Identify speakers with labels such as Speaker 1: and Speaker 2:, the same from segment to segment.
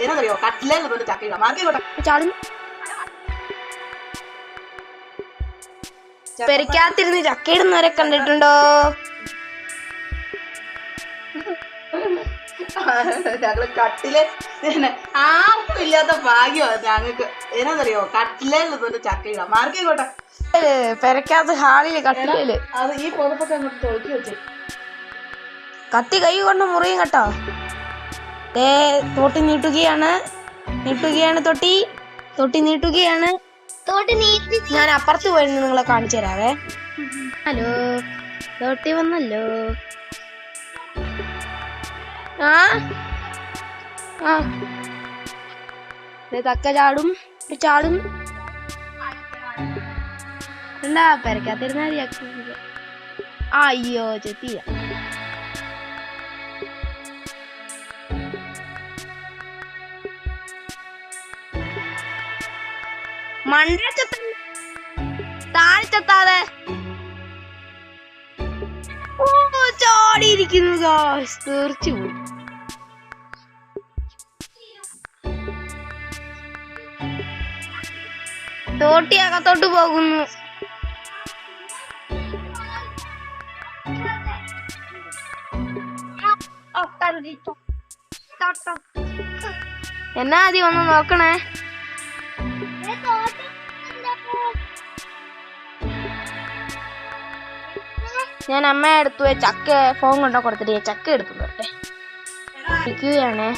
Speaker 1: എന്നറിയോ കട്ടിലേന്ന് കൊണ്ട് ചക്കയിടാം മാർക്കോട്ടെ
Speaker 2: ചാടും പെരക്കാത്തിരുന്ന് ചക്കയിടുന്നവരെ കണ്ടിട്ടുണ്ടോ?
Speaker 1: ഞങ്ങള് കട്ടില് ആർക്കും ഇല്ലാത്ത ഭാഗ്യമാണ് ഞങ്ങൾക്ക്. എന്നറിയോ കട്ടിലേന്ന് കൊണ്ട് ചക്കയിടാം മാർക്കോട്ടെ
Speaker 2: പെരക്കാത്ത ഹാളില് കട്ടില്
Speaker 1: അത് ഈ പുതപ്പൊക്കെ അങ്ങോട്ട് തൊഴുക്കി വെച്ചു.
Speaker 2: കത്തി കൈ കൊണ്ട് മുറിയും കേട്ടോ. തോട്ടി നീട്ടുകയാണ് തൊട്ടി നീട്ടുകയാണ്. ഞാൻ അപ്പുറത്ത് പോയി നിങ്ങളെ കാണിച്ചു തരാവേ. ഹലോ തോട്ടി വന്നല്ലോ. തക്ക ചാടും എന്താ പെരക്കാത്തിരുന്നാ അയ്യോ ചെത്തിയ മണ്ടച്ചത്ത താഴ്ചെത്താതെ ചാടിയിരിക്കുന്നു. തീർച്ചു പോയി. തോട്ടി അകത്തോട്ട് പോകുന്നു. എന്നാ അതി ഒന്ന് നോക്കണേ. ഞാൻ അമ്മയെ അടുത്ത് പോയി ചക്ക ഫോൺ കൊണ്ടോ കൊടുത്തിട്ട് ചക്ക എടുത്തു തരട്ടെ. ഇരിക്കുകയാണേ.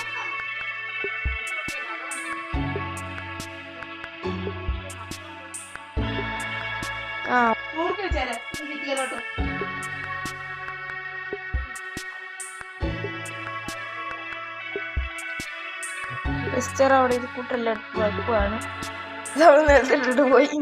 Speaker 2: സിസ്റ്റർ അവിടെ ഇത് കൂട്ടെല്ലാം വെക്കുവാണ്. നമ്മൾ നേരത്തെ പോയി.